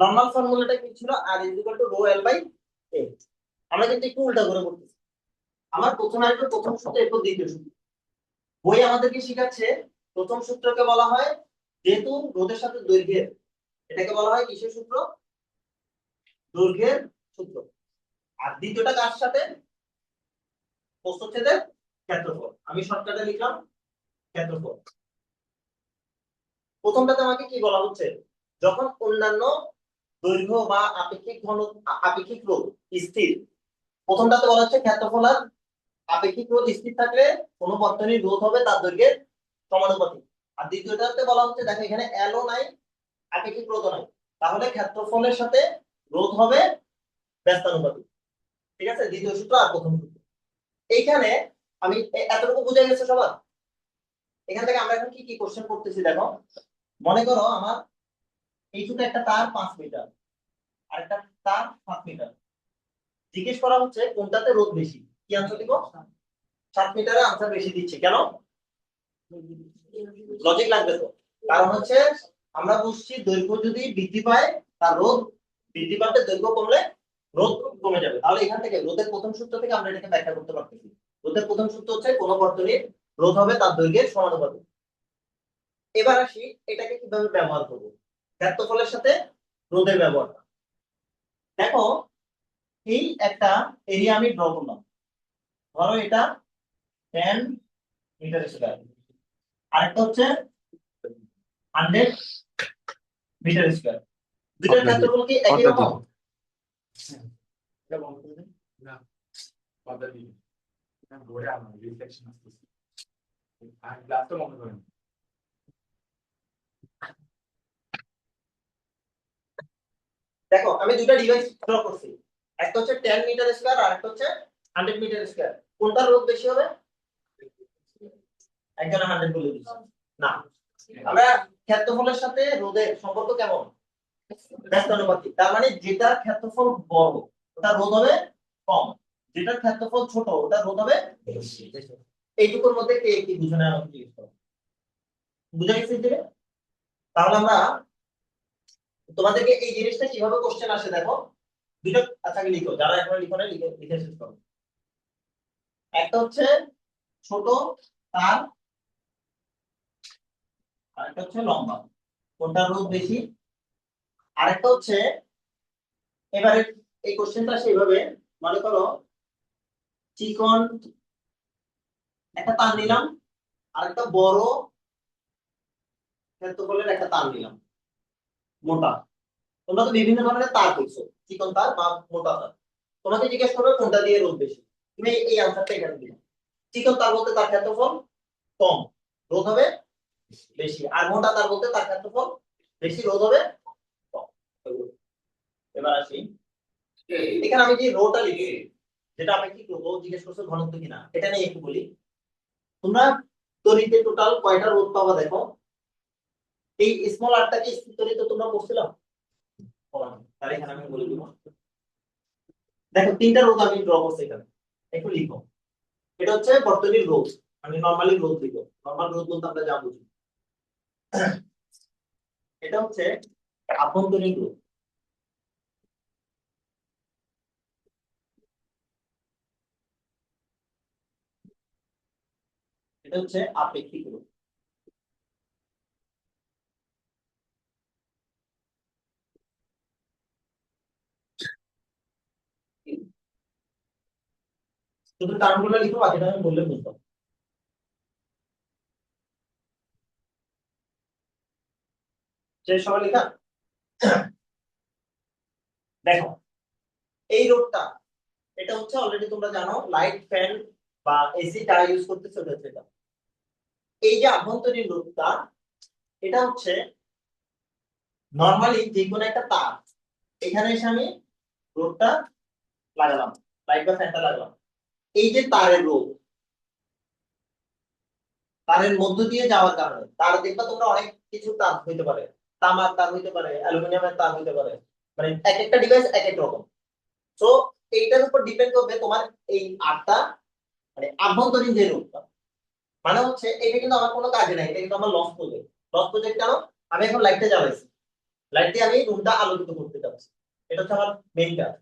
Normal ফর্মুলাটা কি ছিল? R is equal to rho L by A. আমরা কিন্তু একটু উল্টা করে করতেছি। আমার প্রথমে আসবে প্রথম সূত্র, এরপর দ্বিতীয় সূত্র। বই আমাদেরকে শেখাচ্ছে প্রথম সূত্রকে বলা হয়, যেহেতু রোধের সাথে দৈর্ঘ্যের, এটাকে বলা হয় কিসের সূত্র? দৈর্ঘ্যের সূত্র। আর দ্বিতীয়টা কার সাথে? প্রস্থচ্ছেদের ক্ষেত্রফল। আমি শর্টকাটে লিখলাম ক্ষেত্রফল। প্রথমটাতে আমাকে কি বলা হচ্ছে? যখন অন্যান্য দৈর্ঘ্য বা আপেক্ষিক ঘন, আপেক্ষিক রোধ স্থির, প্রথমটাতে বলা হচ্ছে ক্ষেত্রফল আর আপেক্ষিক রোধ স্থির থাকলে কোন বর্তনীর রোধ হবে তার দৈর্ঘ্যের সমানুপাতিক। আর দ্বিতীয়টাতে বলা হচ্ছে, দেখো এখানে এলও নাই, আপেক্ষিক রোধও নাই, তাহলে ক্ষেত্রফলের সাথে রোধ হবে ব্যস্তানুপাতিক। ঠিক আছে, দ্বিতীয় সূত্র আর প্রথম সূত্র। এইখানে আমি এতটুকু বুঝে গেছে সবার? এখান থেকে আমরা এখন কি কি কোশ্চেন করতেছি দেখো। মনে করো আমার এইটুকু একটা তার 5 মিটার, আর একটা তার 7 মিটার। জিজ্ঞেস করা হচ্ছে কোনটাতে রোধ বেশি, কি আনসার দিব? 7 মিটারে আনসার বেশি দিচ্ছে কেন? লজিক লাগবে তো। কারণ হচ্ছে আমরা বুঝছি দৈর্ঘ্য যদি বৃদ্ধি পায় তার রোধ বৃদ্ধি পাবে, দৈর্ঘ্য কমলে রোধ কমে যাবে। তাহলে এখান থেকে রোধের প্রথম সূত্র থেকে আমরা এটাকে ব্যাখ্যা করতে পারতেছি। রোধের প্রথম সূত্র হচ্ছে কোন বর্তনীর রোধ হবে তার দৈর্ঘ্যের সমানুপাতিক। এবার আসি এটাকে কিভাবে ব্যবহার করব, ক্ষেত্রফলের সাথে রোধের ব্যবহারটা। দেখো এই একটা এরিয়া আমি ড্র করলাম, ধরো এটা 10 মিটার স্কয়ার, আরেকটা হচ্ছে 100 মিটার স্কয়ার। দুইটার ক্ষেত্রফল কি একই রকম? এটা বন্ধ করে দিন না, পদ্ধতি না ঘোরে আমার রিফ্লেকশন আসছে। আর গ্লাসটা বন্ধ করেন। দেখো আমি দুটো ডিভাইস ড্র করছি, একটা হচ্ছে 10 মিটার স্কয়ার আর একটা হচ্ছে 100 মিটার স্কয়ার। কোনটার রোধ বেশি হবে? একজন 100 বলে দিচ্ছে না। আমরা ক্ষেত্রফলের সাথে রোধের সম্পর্ক কেমন? ব্যস্তানুপাতিক। তার মানে যেটার ক্ষেত্রফল বড় ওটার রোধ হবে কম, যেটার ক্ষেত্রফল ছোট ওটার রোধ হবে বেশি। এইটুকুর মধ্যে কে কি বুঝে নেয় আমাকে জিজ্ঞেস করো। বুঝে গেছে যে? তাহলে আমরা তোমাদেরকে এই জিনিসটা কিভাবে কোশ্চেন আসে দেখো, দুটো আচ্ছা লিখো, যারা এখনো লিখো না লিখে লিখে শেষ করো। একটা হচ্ছে ছোট তার, আর একটা হচ্ছে লম্বা, কোনটার রোধ বেশি? আরেকটা হচ্ছে, এবারে এই কোশ্চেনটা সেইভাবে, মনে করো চিকন একটা তার নিলাম, আর একটা বড় ক্ষেত্রফলের একটা তার নিলাম, মোটা। তোমরা তো বিভিন্ন ধরনের তার করছো, চিকন তার বা মোটা তার। তোমাকে জিজ্ঞেস করবে কোনটা দিয়ে রোধ বেশি, তুমি এই আনসারটা এখানে দিবে। চিকন তার বলতে তার ক্ষেত্রফল কম, রোধ হবে বেশি। আর মোটা তার বলতে তার ক্ষেত্রফল বেশি, রোধ হবে কম। এবার আসি, এখানে আমি যে রোটা লিখি, যেটা আপেক্ষিক রোধ, জিজ্ঞেস করছো ঘনত্ব কিনা, এটা নিয়ে একটু বলি। তোমরা তড়িতে টোটাল কয়টা রোধ পাবা দেখো। এই স্মল আরটাকে স্থির তড়িতে তোমরা পড়ছিলাম, তাহলে এখানে আমি বলে দিব। দেখো তিনটা রোধ আমি ড্র করছি এখানে, একটু লিখো। এটা হচ্ছে বর্তনীর রোধ, আমি নরমালি রোধ লিখো। নরমাল রোধ বলতে আমরা যা বুঝি, এটা হচ্ছে আভ্যন্তরীণ রোধ। এটা হচ্ছে আপেক্ষিক রোধ। শুধু টার্মগুলো লিখো, বাকিটা আমি বললে বুঝতাম। শেষ সবাই লেখা? দেখো এই রোধটা, এটা হচ্ছে অলরেডি তোমরা জানো লাইট, ফ্যান বা এসি যারা ইউজ করতেছে ওটা হচ্ছে এটা। এই যে আভ্যন্তরীণ রোধটা, এটা হচ্ছে নরমালি যে কোনো একটা তার, এখানে এসে আমি রোধটা লাগালাম, লাইট বা ফ্যানটা লাগালাম। এই যে তারের রোধ, তারের মধ্য দিয়ে যাওয়ার কারণে, তার দেখবা তোমরা অনেক কিছু তার হইতে পারে, তামার তার হইতে পারে, অ্যালুমিনিয়ামের তার হইতে পারে, মানে এক একটা ডিভাইস এক এক রকম। তো এইটার উপর ডিপেন্ড করবে তোমার এই আটটা, মানে আভ্যন্তরীণ যে রোধটা, মানে হচ্ছে এটা কিন্তু আমার কোনো কাজে নাই, এটা কিন্তু আমার লস করবে। লস প্রজেক্ট কেন? আমি এখন লাইটটা জ্বালাইছি, লাইট দিয়ে আমি রুমটা আলোকিত করতে যাচ্ছি, এটা হচ্ছে আমার মেইন কাজ।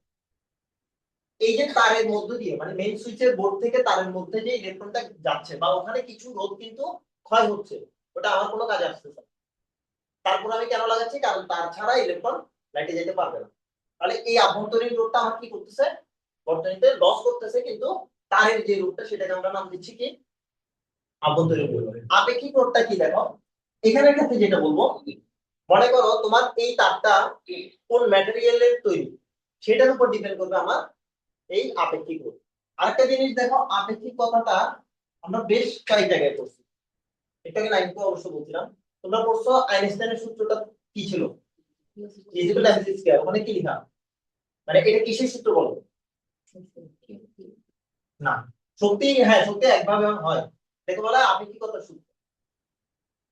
এই যে তারের মধ্য দিয়ে মানে মেইন সুইচের বোর্ড থেকে তারের মধ্যে যে ইলেকট্রনটা যাচ্ছে বা ওখানে কিছু রোধ কিন্তু ক্ষয় হচ্ছে, ওটা আমার কোনো কাজে আসতেছে না। তারপর আমি কেন লাগাচ্ছি, কারণ তার ছাড়া ইলেকট্রন লাইটে যেতে পারবে না। তাহলে এই আভ্যন্তরীণ রোধটা আমার কি করতেছে, বর্তনীতে লস করতেছে, কিন্তু তারের যে রোধটা সেটাকে আমরা নাম দিচ্ছি কি, আভ্যন্তরীণ রোধ। আপেক্ষিক রোধটা কি দেখো, এখানের ক্ষেত্রে যেটা বলবো, মনে করো তোমার এই তারটা কোন ম্যাটেরিয়ালের তৈরি, সেটার উপর ডিপেন্ড করবে আমার এই আপেক্ষিক রোধ। আরেকটা জিনিস দেখো, আপেক্ষিক কথাটা আমরা বেশ কয়েক জায়গায় পড়ছি, এটাকে লাইনকে অবশ্য বলছিলাম। তোমরা পড়ছো আইনস্টাইনের সূত্রটা কি ছিল, ইকুয়াল টু এমসি স্কয়ার, ওখানে কি লেখা, মানে এটা কিসের সূত্র বলো? না, শক্তি, হ্যাঁ শক্তি একভাবে হয়, দেখো বলা হয় আপেক্ষিকতার সূত্র।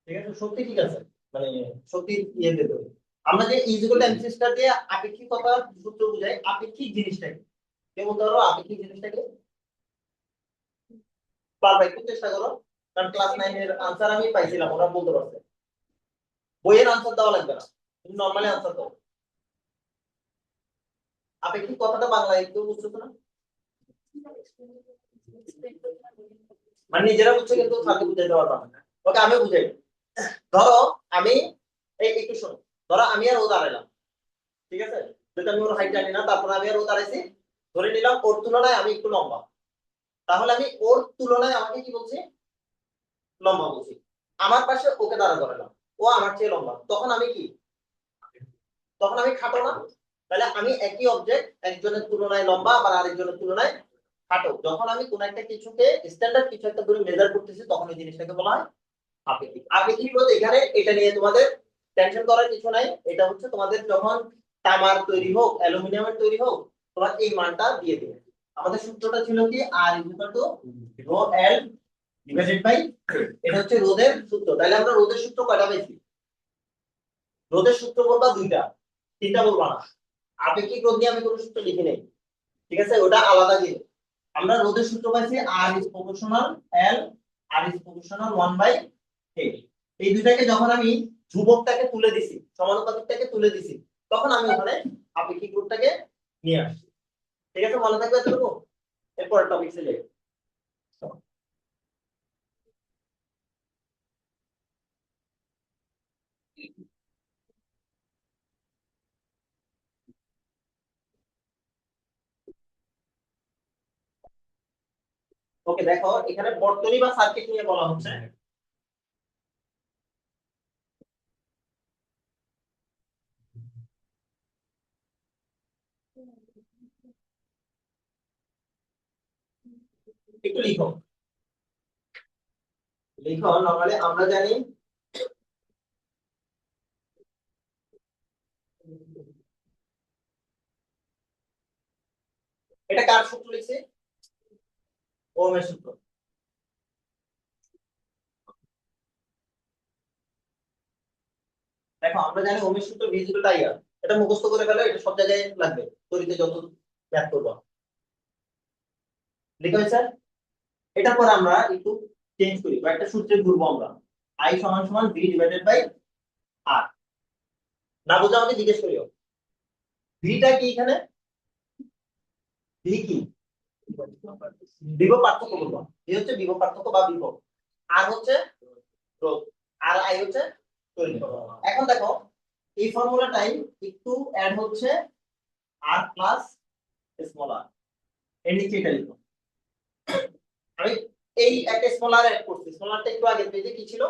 ঠিক আছে, শক্তি ঠিক আছে, মানে শক্তির ইয়ে দিতে হবে। আমরা যে ইকুয়াল টু এমসি স্কয়ার দিয়ে আপেক্ষিকতার সূত্র বুঝাই, আপেক্ষিক জিনিসটাকে কে বলতে পারো, আপেক্ষিক জিনিসটাকে পারবা, একটু চেষ্টা করো, কারণ ক্লাস 9 এর আনসার আমি পাইছিলাম, ওরা বলতে পারছে। বইয়ের আনসার দেওয়া লাগবে না, তুমি নরমালি আনসার দাও। আপেক্ষিক কথাটা বাংলায় একটু বুঝছো না, মানে নিজেরা বুঝছে কিন্তু স্যারকে বুঝাইতে পারবা না। ওকে আমি বুঝাই। ধরো আমি এই একটু শোনো, ধরো আমি আর ও দাঁড়াইলাম, ঠিক আছে, যেটা আমি ওর হাইট জানি না, তারপর আমি আর ও দাঁড়াইছি, ধরে নিলাম ওর তুলনায় আমি একটু লম্বা, তাহলে আমি ওর তুলনায় আমাকে কি বলছি, লম্বা বলছি। আমার পাশে ওকে দাঁড়া করালাম, ও আমার চেয়ে লম্বা, তখন আমি কি, তখন আমি খাটো না? তাহলে আমি একই অবজেক্ট একজনের তুলনায় লম্বা আবার আরেকজনের তুলনায় খাটো, যখন আমি কোন একটা কিছুকে স্ট্যান্ডার্ড কিছু একটা ধরে মেজার করতেছি, তখন এই জিনিসটাকে বলা হয় আপেক্ষিক। আপেক্ষিক বলতে এখানে এটা নিয়ে তোমাদের টেনশন করার কিছু নাই, এটা হচ্ছে তোমাদের যখন তামার তৈরি হোক, অ্যালুমিনিয়ামের তৈরি হোক, তোমার এই মানটা দিয়ে দেবে। আমাদের সূত্রটা ছিল কি, R equal to rho L divided by, এটা হচ্ছে রোধের সূত্র। তাহলে আমরা রোধের সূত্র কয়টা পেয়েছি, রোধের সূত্র বলবা দুইটা, তিনটা বলবা না। আপেক্ষিক রোধ নিয়ে আমি কোনো সূত্র লিখি নাই, ঠিক আছে, ওটা আলাদা জিনিস। আমরা রোধের সূত্র পাইছি R is proportional L, R is proportional 1/8। এই দুইটাকে যখন আমি ধ্রুবকটাকে তুলে দিছি, সমানুপাতিকটাকে তুলে দিছি, তখন আমি ওখানে আপেক্ষিক রোধটাকে নিয়ে আসছি। ঠিক আছে, মনে থাকবে এতটুকু। এরপর টপিকসে যাই। ওকে, দেখো এখানে বর্তনী বা সার্কিট নিয়ে বলা হচ্ছে। একটু লিখো, লিখো, নরমালি আমরা জানি, এটা কার সূত্র লিখছে, ওহমের সূত্র। দেখো আমরা জানি ওহমের সূত্র V ইকুয়াল টু IR, এটা মুখস্থ করে ফেলো, এটা সব জায়গায় লাগবে, তড়িতে যত ম্যাথ করবা। লিখো স্যার, এটার পর আমরা একটু চেঞ্জ করি, কয়েকটা সূত্রে ঘুরবো আমরা। I সমান সমান V ডিভাইডেড বাই R, না বুঝে আমাকে জিজ্ঞেস করিও। ভিটা কি এখানে, ভি কি, বিভব পার্থক্য বলবো, ভি হচ্ছে বিভব পার্থক্য বা বিভব, আর হচ্ছে রোধ, আর আই হচ্ছে তড়িৎ। এখন দেখো এই ফর্মুলাটাই একটু অ্যাড হচ্ছে আর প্লাস স্মল আর, এর নিচে এটা লিখো। আমি এই একটা স্মল আর অ্যাড করছি, স্মল আরটা একটু আগে পেজে কি ছিল,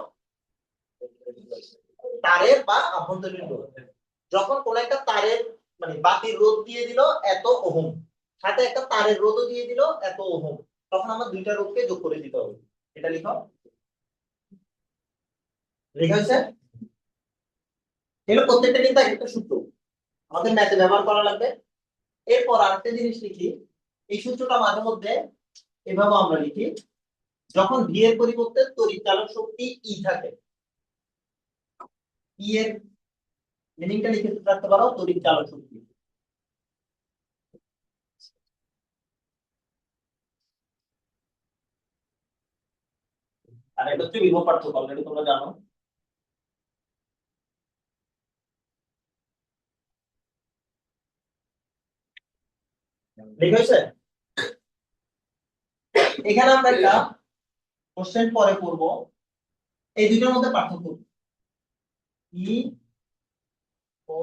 তারের বা আভ্যন্তরীণ রোধ। যখন কোন একটা তারের মানে বাতির রোধ দিয়ে দিল এত ওহম, সাথে একটা তারের রোধও দিয়ে দিল এত ওহম, তখন আমার দুইটা রোধকে যোগ করে দিতে হবে। এটা লিখো, লেখা হয়েছে। এগুলো প্রত্যেকটা কিন্তু একটা সূত্র, আমাদের ম্যাথে ব্যবহার করা লাগবে। এরপর আরেকটা জিনিস লিখি, এই সূত্রটা মাঝে মধ্যে এভাবে আমরা লিখি, যখন ভি এর পরিবর্তে তড়িৎ চালক শক্তি ই থাকে, ই এর মিনিংটা লিখে রাখতে পারো তড়িৎ চালক শক্তি, আর এটা হচ্ছে বিভব পার্থক্য, অলরেডি তোমরা জানো। লেখা হয়েছে? এখানে আমরা একটা কোশ্চেন পরে করব, এই দুটোর মধ্যে পার্থক্য ই ও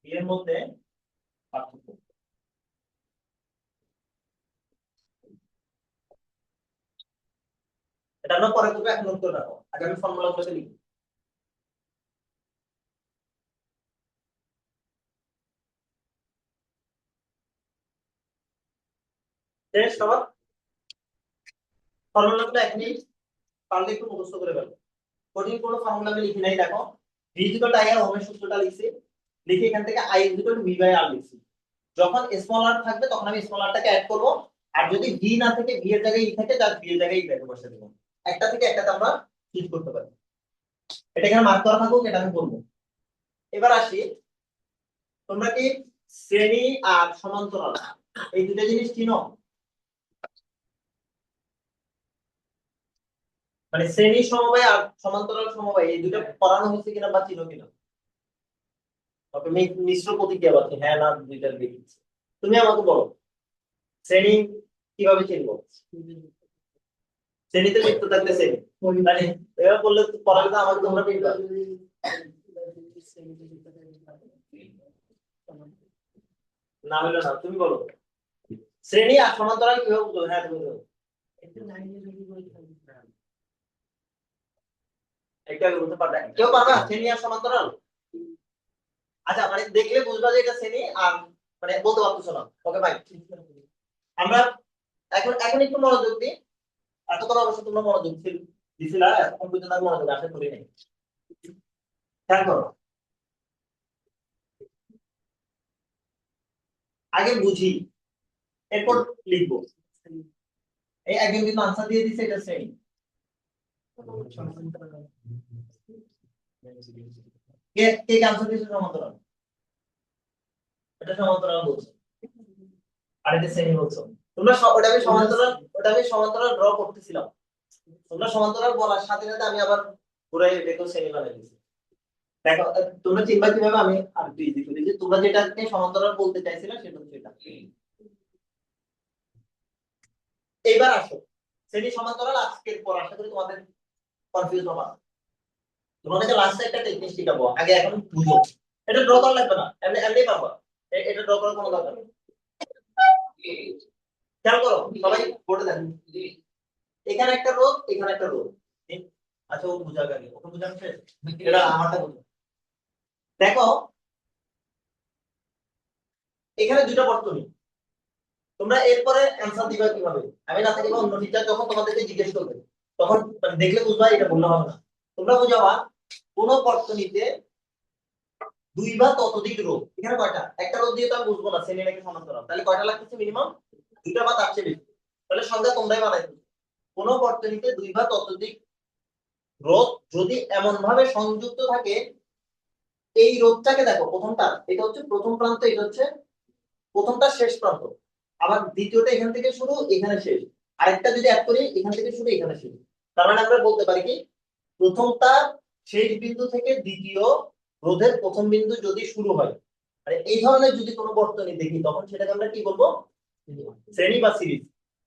বি এর মধ্যে পার্থক্য। এটা আমরা পরে করবো, এখন নোট করে রাখো, আগে আমি ফর্মুলা গুলোকে লিখি। শেষ সবার? ফর্মুলাগুলো এখনই পারলে একটু মুখস্থ করে ফেলো, কঠিন কোনো ফর্মুলা আমি লিখি নাই। দেখো V equal to I R ওহমের সূত্রটা লিখছি, লিখে এখান থেকে I equal to V by R লিখছি। যখন স্মল আর থাকবে তখন আমি স্মল আরটাকে অ্যাড করব, আর যদি ভি না থাকে, ভি এর জায়গায় ই থাকে, তার ভি এর জায়গায় ইটাকে বসে দেব। একটা থেকে একটাতে আমরা সুইচ করতে পারি। এটা এখানে মার্ক করা থাকুক, এটা আমি বলবো। এবার আসি, তোমরা কি শ্রেণী আর সমান্তরাল এই দুটো জিনিস চিনো? মানে শ্রেণী সমবায় আর সমান্তরাল সমবায় এই দুটো পড়ানো হচ্ছে কিনা বা চিনো কিনা? ওকে, মিশ্র প্রতিক্রিয়া বাকি, হ্যাঁ না দুইটার বেরিয়েছে। তুমি আমাকে বলো শ্রেণী কিভাবে চিনবো? শ্রেণীতে যুক্ত থাকলে শ্রেণী, মানে এবার বললে পড়ালে তো আমাকে তোমরা পেয়ে না হলো না, তুমি বলো শ্রেণী আর সমান্তরাল কিভাবে বুঝবো? হ্যাঁ তুমি বলো। একটা বলতে পারবে, কেউ পারবে শ্রেণী আর সমান্তরাল? আচ্ছা, মানে দেখলে বুঝবা যে এটা শ্রেণী, আর মানে বলতে পারতেছো না। ওকে ভাই, আমরা এখন এখন একটু মনোযোগ দিই। এতক্ষণ অবশ্য তোমরা মনোযোগ দিছিলা, এখন পর্যন্ত আমি মনোযোগ আশা করি নাই। খেয়াল করো, আগে বুঝি এরপর লিখবো। এই একজন কিন্তু আনসার দিয়ে দিছে এটা শ্রেণী। কে কে আনসার দিয়েছে সমান্তরাল? এটা সমান্তরাল বলছো, আর এটা শ্রেণী বলছো। তোমরা ওটা আমি সমান্তরাল ড্র করতেছিলাম। তোমরা সমান্তরাল বলার সাথে সাথে আমি আবার ঘুরাই দেখো শ্রেণী বানাই দিয়েছি। দেখো তোমরা চিনবা কিভাবে, আমি আর একটু ইজি করে দিই। তোমরা যেটাকে সমান্তরাল বলতে চাইছিলে সেটা হচ্ছে এটা। এইবার আসো, শ্রেণী সমান্তরাল আজকের পর আশা করি তোমাদের কনফিউজ হবে না। তোমাদেরকে লাস্টে একটা টেকনিক শিখাবো, আগে এখন বুঝো। এটা ড্র করা লাগবে না, এমনি এমনি পারবা। এটা ড্র করার কোনো দরকার নেই। খেয়াল করো সবাই, বোর্ডে দেখো, এখানে একটা রোধ, এখানে একটা রোধ। আচ্ছা ও বুঝা গেল, ওকে বুঝানো শেষ, এটা আমারটা বুঝো। দেখো এখানে দুটো বর্তনী, তোমরা এরপরে অ্যানসার দিবা কিভাবে? আমি না থাকিবা অন্য টিচার যখন তোমাদেরকে জিজ্ঞেস করবে, তখন মানে দেখলে বুঝবা, এটা বললে হবে না। তোমরা বুঝাবা কোন বর্তনীতে দুই বা ততোধিক রোধ, এখানে কয়টা? একটা রোধ দিয়ে তো আমি বুঝবো না শ্রেণী নাকি সমান্তরাল, তাহলে কয়টা লাগতেছে? মিনিমাম দুইটা বা তার চেয়ে বেশি। তাহলে সংখ্যা তোমরাই বানাই দিবে। কোন বর্তনীতে দুই বা ততোধিক রোধ যদি এমন ভাবে সংযুক্ত থাকে, এই রোধটাকে দেখো, প্রথমটা এটা হচ্ছে প্রথম প্রান্ত, এটা হচ্ছে প্রথমটা শেষ প্রান্ত, আবার দ্বিতীয়টা এখান থেকে শুরু এখানে শেষ, আরেকটা যদি অ্যাড করি এখান থেকে শুরু এখানে শেষ। তার মানে আমরা বলতে পারি কি, প্রথমটা শেষ বিন্দু থেকে দ্বিতীয় রোধের প্রথম বিন্দু যদি শুরু হয়, মানে এই ধরনের যদি কোনো বর্তনী দেখি, তখন সেটাকে আমরা কি বলবো? শ্রেণী বা সিরিজ।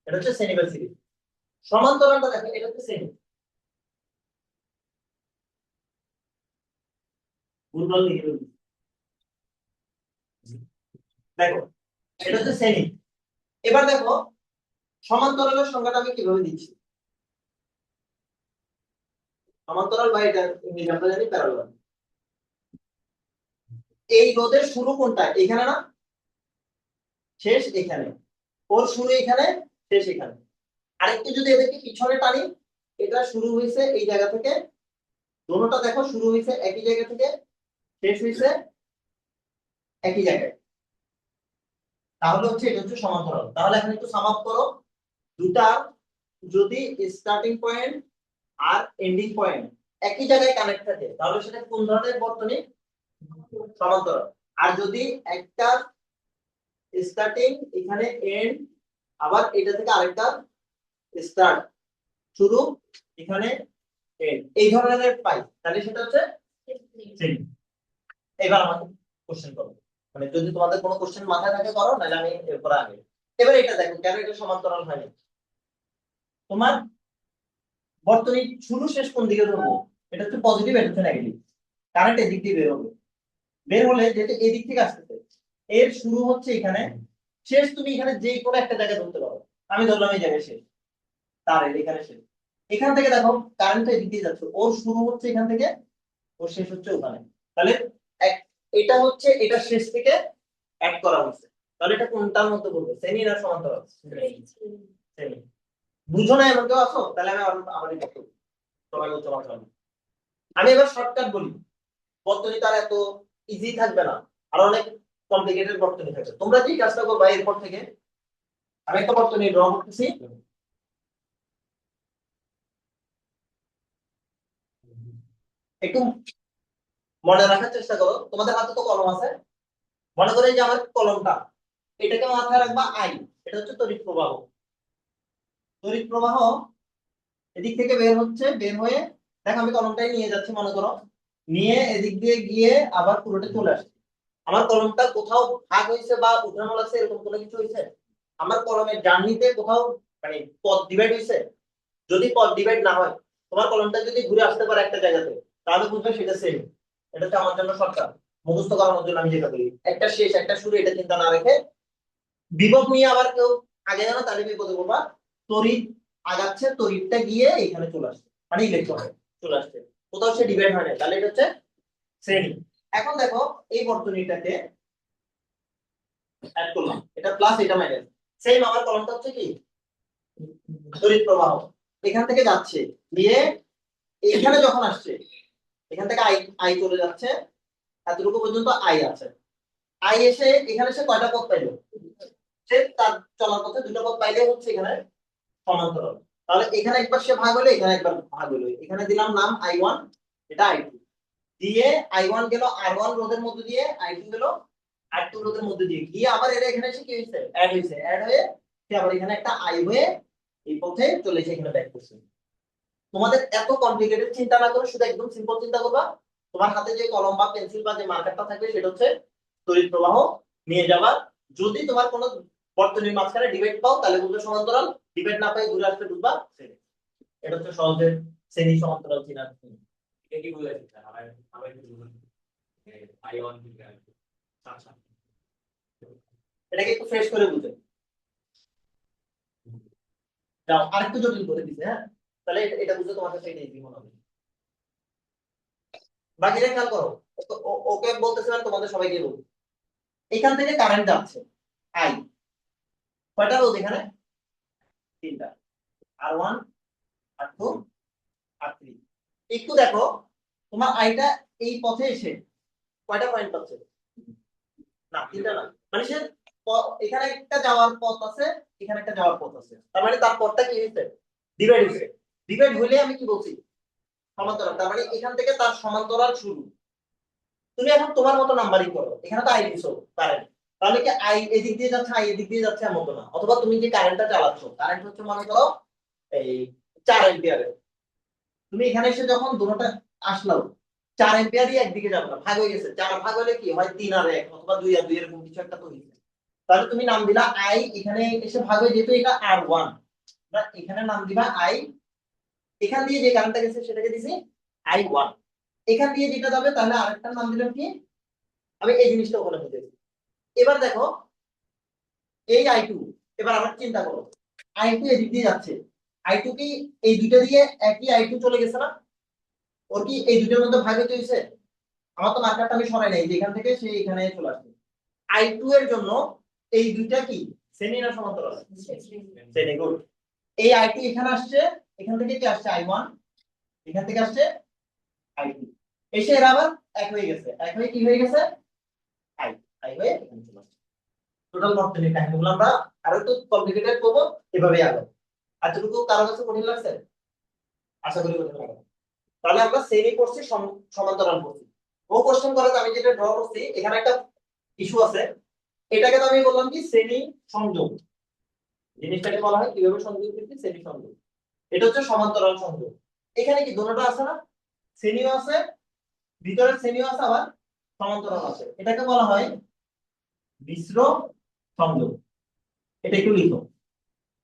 এটা হচ্ছে শ্রেণী বা সিরিজ। সমান্তরালটা দেখো, এটা হচ্ছে শ্রেণী। ভুলভাল লিখে ফেলছি। দেখো এটা হচ্ছে শ্রেণী। এবার দেখো সমান্তরালের সংজ্ঞাটা আমি কিভাবে দিচ্ছি। সমান্তরাল বা এটা ইংরেজি আমরা জানি প্যারালাল। এই রোধের শুরু কোনটা? এখানে না, শেষ এখানে। ওর শুরু এখানে, শেষ এখানে। আরেকটু যদি এদেরকে পিছনে টানি, এটা শুরু হয়েছে এই জায়গা থেকে, দোনোটা দেখো শুরু হয়েছে একই জায়গা থেকে, শেষ হয়েছে একই জায়গায়। তাহলে হচ্ছে এটা হচ্ছে সমান্তরাল। তাহলে এখন একটু সাম আপ করো, দুটা যদি স্টার্টিং পয়েন্ট আর এন্ডিং পয়েন্ট একই জায়গায় কানেক্ট থাকে, তাহলে সেটা কোন ধরনের বর্তনী? সমান্তরাল। আর যদি একটা স্টার্টিং এখানে এন্ড, আবার এটা থেকে আরেকটা স্টার্ট শুরু এখানে এন্ড, এই ধরনের পাই, তাহলে সেটা হচ্ছে শ্রেণী। এবার আমাকে কোশ্চেন করো। মানে যদি তোমাদের কোনো কোশ্চেন মাথায় থাকে করো, নাহলে আমি এরপর আগে। এবার এটা দেখো কেন এটা সমান্তরাল হয়নি। তোমার বর্তনী শুরু শেষ কোন দিকে ধরবো, এটা হচ্ছে পজিটিভ, এটা হচ্ছে নেগেটিভ। কারেন্ট এদিক দিয়ে বের হবে, বের হলে যেহেতু এদিক থেকে আসতেছে, এর শুরু হচ্ছে এখানে, শেষ তুমি এখানে যে কোনো একটা জায়গায় ধরতে পারো। আমি ধরলাম এই জায়গায় শেষ, তার এখানে শেষ। এখান থেকে দেখো কারেন্ট এদিক দিয়ে যাচ্ছে, ওর শুরু হচ্ছে এখান থেকে, ওর শেষ হচ্ছে ওখানে। তাহলে এটা হচ্ছে এটা শেষ থেকে অ্যাড করা হচ্ছে। তাহলে এটা কোনটার মধ্যে বলবো, শ্রেণী না সমান্তরাল? শ্রেণী। বুঝো না এমন কেউ আছো? তাহলে আমি আবার একটু সবাই বলতে পারলাম। আমি এবার শর্টকাট বলি, বর্তনী তার এত ইজি থাকবে না, আর অনেক কমপ্লিকেটেড বর্তনী থাকবে। তোমরা যে কাজটা করবা এরপর থেকে, আমি একটা বর্তনী ড্র করতেছি। একটু মনে রাখার চেষ্টা করো, তোমাদের হাতে তো কলম আছে। মনে করো এই যে আমার কলমটা, এটাকে মাথায় রাখবা আই, এটা হচ্ছে তড়িৎ প্রবাহ। তড়িৎ প্রবাহ এদিক থেকে বের হচ্ছে, বের হয়ে দেখো আমি কলমটাই নিয়ে যাচ্ছি মনে করো, নিয়ে এদিক দিয়ে গিয়ে আবার পুরোটা চলে আসছে। আমার কলমটা কোথাও ভাগ হয়েছে বা উঠানো লাগছে এরকম কোনো কিছু হয়েছে? আমার কলমের জার্নিতে কোথাও মানে পথ ডিভাইড হয়েছে? যদি পথ ডিভাইড না হয়, তোমার কলমটা যদি ঘুরে আসতে পারে একটা জায়গাতে, তাহলে বুঝবে সেটা সেম। এটা হচ্ছে আমার জন্য শর্টকাট, মুখস্থ করানোর জন্য আমি যেটা বলি, একটা শেষ একটা শুরু এটা চিন্তা না রেখে, বিভব নিয়ে আবার কেউ আগে জানো তাহলে বিপদে পড়বা। তড়িৎ আগাচ্ছে, তড়িৎটা গিয়ে এখানে চলে আসছে, মানে ইলেকট্রন চলে আসছে, কোথাও সে ডিভাইড হয় না, তাহলে এটা হচ্ছে শ্রেণী। এখন দেখো এই বর্তনীটাকে অ্যাড করলাম, এটা প্লাস এটা মাইনাস, সেম আমার কলমটা হচ্ছে কি তড়িৎ প্রবাহ, এখান থেকে যাচ্ছে দিয়ে এখানে যখন আসছে, এখান থেকে আই আই চলে যাচ্ছে, এতটুকু পর্যন্ত আই আছে। আই এসে এখানে সে কয়টা পথ পাইলো, সে তার চলার পথে দুটো পথ পাইলে হচ্ছে এখানে সমান্তরাল। তাহলে এখানে একবার সে ভাগ হলো, এখানে একবার ভাগ হলো, এখানে দিলাম নাম I1, এটা I2, দিয়ে I1 গেল R1 রোধের মধ্যে দিয়ে, I2 গেল R2 রোধের মধ্যে দিয়ে, গিয়ে আবার এর এখানে এসে কি হয়েছে, অ্যাড হয়েছে, অ্যাড হয়ে সে আবার এখানে একটা আই হয়ে এই পথে চলে এসে এখানে ব্যাক করছে। তোমাদের এত কমপ্লিকেটেড চিন্তা না করে শুধু একদম সিম্পল চিন্তা করবা, তোমার হাতে যে কলম বা পেন্সিল বা যে মার্কারটা থাকবে সেটা হচ্ছে তড়িৎ প্রবাহ নিয়ে যাবা। যদি তোমার কোনো বর্তনীর মাঝখানে ডিভাইড পাও তাহলে বুঝবে সমান্তরাল, ডিভাইড না পাই ঘুরে আসতে বুঝবা শ্রেণী। এটা হচ্ছে সহজে শ্রেণী সমান্তরাল চিনার। এটা কি বুঝাইছে স্যার? আমার আমার একটু বুঝুন। আই1 আচ্ছা। এটাকে একটু ফ্রেশ করে বুঝে যাও, আরেকটু জটিল করে দিছে। হ্যাঁ, তাহলে এটা বুঝে তোমার কাছে এটা ইজি মনে হবে। বাকিটা খেয়াল করো, ওকে বলতেছিলাম তোমাদের সবাইকে বলবো। এখান থেকে কারেন্ট যাচ্ছে আই, কয়টা রোধ এখানে, তিনটা, R1 R2 R3। একটু দেখো তোমার আইটা এই পথে এসে কয়টা পয়েন্ট পাচ্ছে, না তিনটা না, মানে সে এখানে একটা যাওয়ার পথ আছে, এখানে একটা যাওয়ার পথ আছে, তার মানে তার পথটা কি হয়েছে, ডিভাইড হয়েছে। ডিভাইড হইলে আমি কি বলছি, সমান্তরাল, তার মানে এখান থেকে তার সমান্তরাল শুরু। তুমি এখন তোমার মতো নাম্বারিং করো, এখানে তো আই দিছো কারেন্ট, তাহলে কি আই এদিক দিয়ে যাচ্ছে আই এদিক দিয়ে যাচ্ছে এমন তো না। অথবা তুমি যে কারেন্টটা চালাচ্ছ, কারেন্ট হচ্ছে মনে করো এই 4 এম্পিয়ারের, তুমি এখানে এসে যখন দুটোটা আসলো, 4 এম্পিয়ারই একদিকে যাবে না, ভাগ হয়ে গেছে, 4 ভাগ হলে কি হয় 3 আর 1 অথবা 2 আর 2 এরকম কিছু একটা তো হয়েছে। তাহলে তুমি নাম দিলা আই, এখানে এসে ভাগ হয়ে যেহেতু এটা R1, না এখানে নাম দিবা আই, এখান দিয়ে যে কারেন্টটা গেছে সেটাকে দিছি I1, এখান দিয়ে যেটা যাবে তাহলে আরেকটা নাম দিলাম কি, আমি এই জিনিসটা ওখানে বুঝেছি। এবার দেখো এই I2, এবার আবার চিন্তা করো I2 এদিক দিয়ে যাচ্ছে, I2 কি এই দুইটা দিয়ে একই I2 চলে গেছে না, ওর কি এই দুটোর মধ্যে ভাগ হতে হয়েছে? আমার তো মার্কারটা আমি সরাই নাই, যেখান থেকে সে এখানে চলে আসছে। I2 এর জন্য এই দুইটা কি শ্রেণী না সমান্তরাল? শ্রেণী, গুড। এই I2 এখানে আসছে, এখান থেকে কি আসছে I1, এখান থেকে আসছে I2, এসে এরা আবার এক হয়ে গেছে, এক হয়ে কি হয়ে গেছে আই, আই হয়ে এখানে চলে আসছে। টোটাল বর্তনীর কাহিনীগুলো আমরা আরো একটু কমপ্লিকেটেড করবো, এভাবে আগে। এতটুকু কারো কাছে কঠিন লাগছে? আশা করি কঠিন লাগবে। তাহলে আমরা শ্রেণী পড়ছি, সমান্তরাল পড়ছি। ও কোশ্চেন করাতে আমি যেটা ড্র করছি এখানে একটা ইস্যু আছে, এটাকে তো আমি বললাম কি শ্রেণী সংযোগ, জিনিসটাকে বলা হয় কিভাবে সংযোগ করতে, শ্রেণী সংযোগ। এটা হচ্ছে সমান্তরাল সংযোগ। এখানে কি দুটোটা আছে না, শ্রেণীও আছে, ভিতরের শ্রেণীও আছে, আবার সমান্তরাল আছে, এটাকে বলা হয় মিশ্র সংযোগ, এটা একটু লিখো,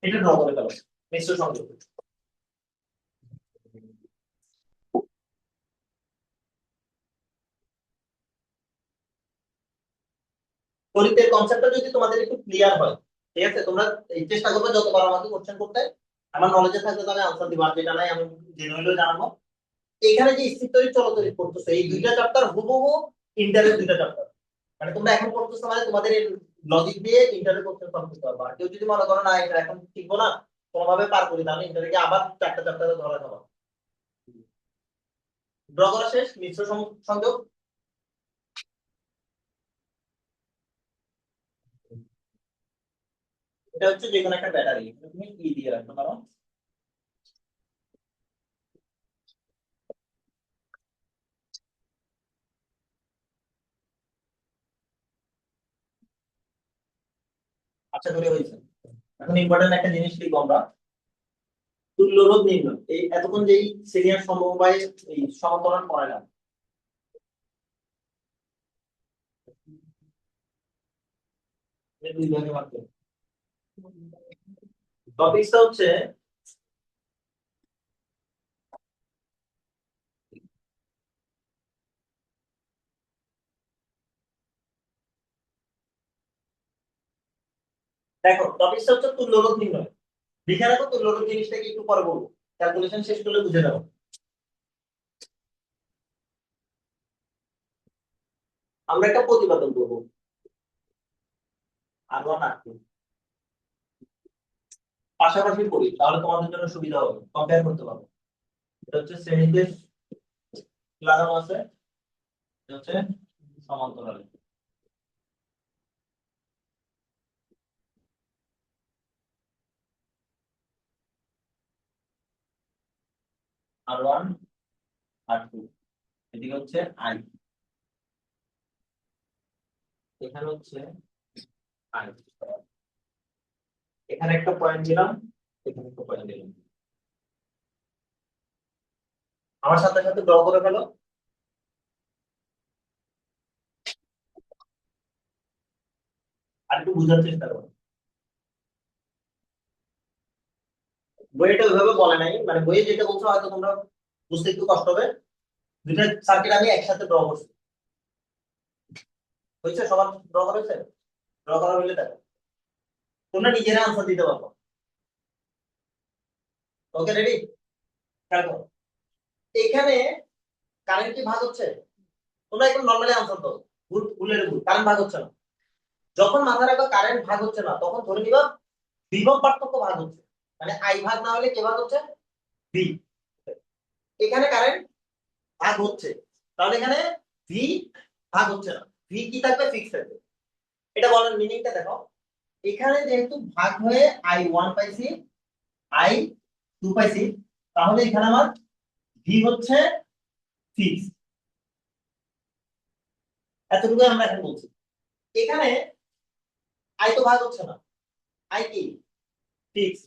এটা ড্র করে ফেলো। মিশ্র সংযোগ, তড়িতের কনসেপ্টটা যদি তোমাদের একটু ক্লিয়ার হয়, ঠিক আছে, তোমরা এই চেষ্টা করবে যতবার আমাকে কোশ্চেন করতে, আমার নলেজে থাকলে তাহলে আনসার দিবা, আর যেটা নাই আমি জেনুইনলি জানাবো। এখানে যে স্থির তড়িৎ চল তড়িৎ পড়তেছে, এই দুইটা চ্যাপ্টার হুবহু ইন্টারের দুইটা চ্যাপ্টার, মানে তোমরা এখন পড়তেছো মানে তোমাদের লজিক দিয়ে ইন্টারের কোশ্চেন সলভ করতে পারবে। আর কেউ যদি মনে করো না এটা এখন শিখবো না, কোনোভাবে পার করি, তাহলে ইন্টারে গিয়ে আবার চারটা চ্যাপ্টারে ধরা যাবে। ড্র করা শেষ, মিশ্র সংযোগ। এটা হচ্ছে যে কোনো একটা ব্যাটারি, তুমি ই দিয়ে রাখতে পারো। আচ্ছা করে হয়েছে। এখন ইম্পর্টেন্ট একটা জিনিস লিখবো আমরা, তুল্য রোধ নির্ণয়। এই এতক্ষণ যেই সিরিয়াল সমবায় এই সমান্তরাল করালাম, এই দুই ভাগে ভাগ করব। টপিকটা হচ্ছে দেখো, টপিকটা হচ্ছে তুল্য রোধ নির্ণয়। লিখে রাখো, তুল্য রোধ জিনিসটাকে একটু পরে বলবো, ক্যালকুলেশন শেষ করলে বুঝে যাবো। আমরা একটা প্রতিপাদন করবো, আর ওয়ান আর টু পাশাপাশি করি, তাহলে তোমাদের জন্য সুবিধা হবে, কম্পেয়ার করতে পারবো। এটা হচ্ছে শ্রেণীতে লাগানো আছে, এটা হচ্ছে সমান্তরালে। আর ওয়ান আর টু, এদিকে হচ্ছে আই, এখানে হচ্ছে আই, এখানে একটা পয়েন্ট দিলাম, এখানে একটা পয়েন্ট দিলাম। আমার সাথে সাথে ড্র করে ফেলো। আর একটু বোঝার চেষ্টা করো, বইটা ওইভাবে বলে নাই, মানে বইয়ে যেটা বলছো হয়তো তোমরা বুঝতে একটু কষ্ট হবে। দুইটা সার্কিট আমি একসাথে ড্র করছি, হয়েছে? সবার ড্র করেছে? ড্র করা হলে দেখো তোমরা নিজেরা আনসার দিতে পারবো। ওকে, রেডি? দেখো, এখানে কারেন্ট কি ভাগ হচ্ছে? তোমরা একদম নর্মালি আনসার দাও, ভুল ভুলের ভুল, কারেন্ট ভাগ হচ্ছে না। যখন মাথায় রাখো কারেন্ট ভাগ হচ্ছে না, তখন ধরে নিবা বিভব পার্থক্য ভাগ হচ্ছে, মানে আই ভাগ না হলে কে ভাগ হচ্ছে? ভি। এখানে কারেন্ট ভাগ হচ্ছে, তাহলে এখানে ভি ভাগ হচ্ছে না, ভি কি থাকবে? ফিক্স থাকবে। এটা বলার মিনিংটা দেখো, এখানে যেহেতু ভাগ হয়ে আই ওয়ান পাইছি, আই টু পাইছি, তাহলে এখানে আমার ভি হচ্ছে ফিক্স। এতটুকু আমরা এখন বলছি। এখানে আই তো ভাগ হচ্ছে না, আই কি? ফিক্স।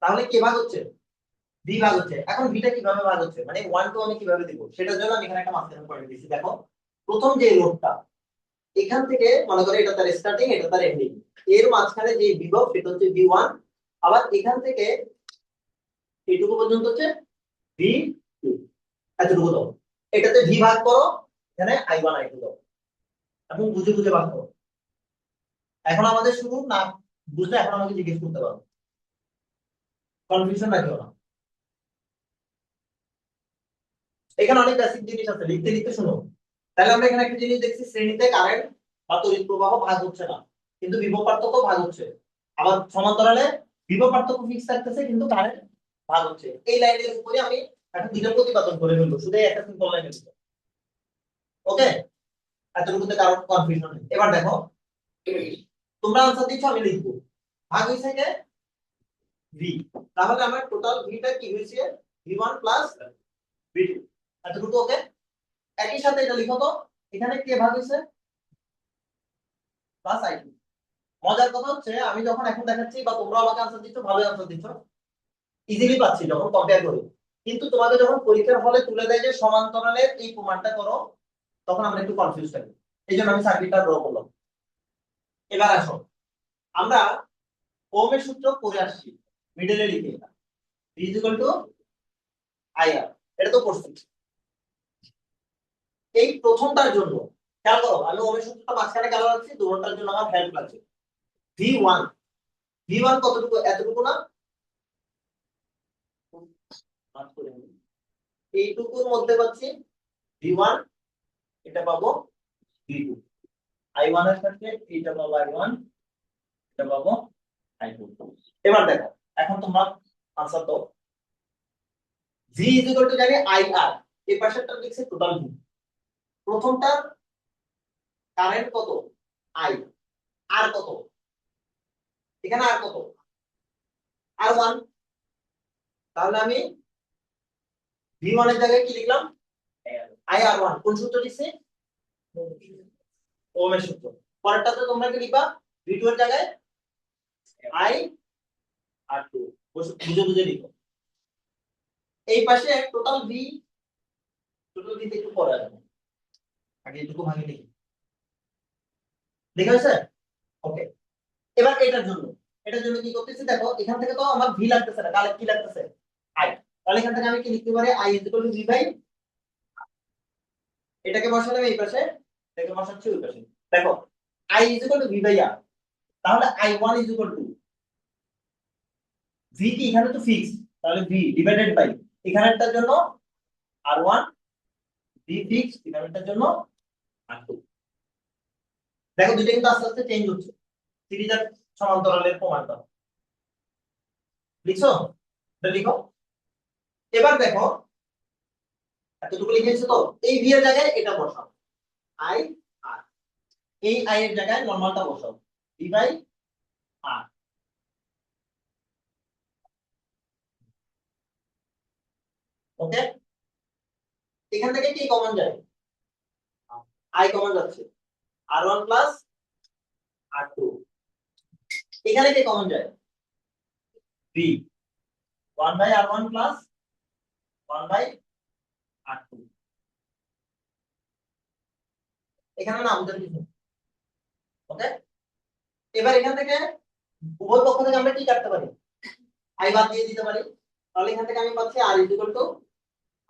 তাহলে কে ভাগ হচ্ছে? ভি ভাগ হচ্ছে। এখন ভিটা কিভাবে ভাগ হচ্ছে, মানে ওয়ান টু আমি কিভাবে দিব, সেটার জন্য আমি এখানে একটা মাঝখানে পয়েন্ট দিচ্ছি। দেখো, প্রথম যে রোডটা, এখান থেকে মনে করো এটা তার স্টার্টিং, এটা তার এন্ডিং, এর মাঝখানে যে বিভব সেটা হচ্ছে ভি ওয়ান। আবার এখান থেকে এইটুকু পর্যন্ত হচ্ছে ভি টু, এতটুকু দাও। এটাতে ভি ভাগ করো, এখানে আই ওয়ান আই টু দাও, এবং বুঝে বুঝে ভাগ করো। এখন আমাদের শুরু না বুঝলে এখন আমাকে জিজ্ঞেস করতে পারো, কনফিউশন রাখিও না। এখানে অনেক বেসিক জিনিস আছে, লিখতে লিখতে শুনো। তাহলে আমরা এখানে একটা জিনিস দেখছি, শ্রেণীতে কারেন্ট বা তড়িৎ প্রবাহ ভাগ হচ্ছে না, কিন্তু বিভব পার্থক্য ভাগ হচ্ছে। আবার সমান্তরালে বিভব পার্থক্য ফিক্স থাকতেছে, কিন্তু কারেন্ট ভাগ হচ্ছে। এই লাইনের উপরে আমি একটা দুটো প্রতিপাদন করে ফেলবো, শুধু একটা সিম্পল লাইনের উপর। ওকে, এতটুকুতে কারো কনফিউশন নেই। এবার দেখো, তোমরা আনসার দিচ্ছ, আমি লিখবো ভাগ হয়েছে কে? ভি। তাহলে আমার টোটাল ভিটা কি হয়েছে? V one plus V two, এতটুকু। ওকে, একই সাথে এটা লিখো তো, এখানে কে ভাগ হয়েছে? Plus I two. মজার কথা হচ্ছে, আমি যখন এখন দেখাচ্ছি বা তোমরা আমাকে আনসার দিচ্ছ, ভালো আনসার দিচ্ছ, ইজিলি পাচ্ছি যখন কম্পেয়ার করি। কিন্তু তোমাকে যখন পরীক্ষার হলে তুলে দেয় যে সমান্তরালের এই প্রমাণটা করো, তখন আমরা একটু কনফিউজ থাকি। এই জন্য আমি সার্কিটটা ড্র করলাম। এবার আসো, আমরা ওহমের সূত্র পড়ে আসছি, মিডলে লিখে এটা V = IR, এটা তো পড়ছি। এই প্রথমটার জন্য খেয়াল করো, আমি ওহমের সূত্রটা মাঝখানে কেন রাখছি, দুটোটার জন্য আমার হেল্প লাগছে। V1, V1 কতটুকু, এতটুকু না, মাফ করে দিন। এইটুকুর মধ্যে পাচ্ছি V1, এটা পাবো V2, I1 এর সাথে এটা পাবো I1, এটা পাবো I2। এবার দেখো, এখন তোমরা আনসার দাও। V জানি IR, এই পাশেরটা লিখছে টোটাল V। প্রথমটার কারেন্ট কত, I, আর কত, এখানে আর কত, R1। তাহলে আমি V1 এর জায়গায় কি লিখলাম, IR1। কোন সূত্র লিখছি, ওহমের সূত্র। পরেরটাতে তোমরা কি লিখবা, V2 এর জায়গায় IR2, বুঝে বুঝে লিখো। এই পাশে টোটাল V, টোটাল V তে একটু পরে আসবে, আগে এটুকু ভাঙি লিখি, লেখা হয়েছে? ওকে। এবার এটার জন্য কি করতেছি, দেখো এখান থেকে তো আমার V লাগতেছে না, তাহলে কি লাগতেছে, I। তাহলে এখান থেকে আমি কি লিখতে পারি, I = V বাই, এটাকে বসালাম এই পাশে, এটাকে বসাচ্ছি ওই পাশে। দেখো I = V বাই R, তাহলে I1 = V কি এখানে তো ফিক্স, তাহলে V ডিভাইডেড বাই এখানেরটার জন্য R1, V ফিক্স এখানেরটার জন্য R2। দেখো দুইটা কিন্তু আস্তে আস্তে চেঞ্জ হচ্ছে, সিরিজ আর সমান্তরালের প্রমাণটা লিখছো, এটা লিখো। এবার দেখো এতটুকু লিখেছো তো, এই V এর জায়গায় এটা বসাও, I R, এই I এর জায়গায় নরমালটা বসাও, V বাই R। ওকে, এখান থেকে কি কমন যায়, I কমন যাচ্ছে, R1 প্লাস R2। এখানে কি কমন যায়, V 1 by R1 plus 1 by R2। এখানে না আমাদের কিছু, ওকে। এবার এখান থেকে উভয় পক্ষ থেকে আমরা কি কাটতে পারি, I বাদ দিয়ে দিতে পারি। তাহলে এখান থেকে আমি পাচ্ছি R =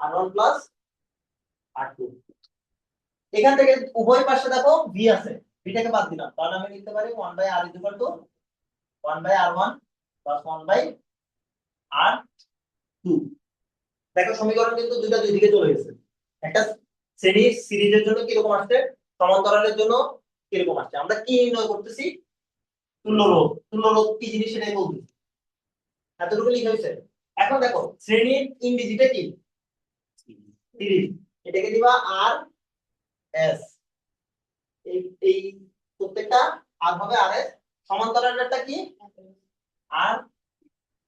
R1 প্লাস R2। এখান থেকে উভয় পাশে দেখো V আছে, ভিটাকে বাদ দিলাম, তাহলে আমি লিখতে পারি 1 by R = 1 by R1 plus 1 by R2। দেখো সমীকরণ কিন্তু দুইটা দুই দিকে চলে গেছে। একটা শ্রেণী সিরিজের জন্য কি রকম আসছে, সমান্তরালের জন্য কি রকম আসছে। আমরা কি নির্ণয় করতেছি, তুল্যরোধ। তুল্যরোধ কি জিনিস সেটাই বলতেছি, এতটুকু লিখে হয়েছে। এখন দেখো শ্রেণীর ইংরেজিটা কি, সিরিজ, এটাকে দিবা আর এস, এই এই প্রত্যেকটা আর হবে আর এস, সমান্তরালেরটা কি আর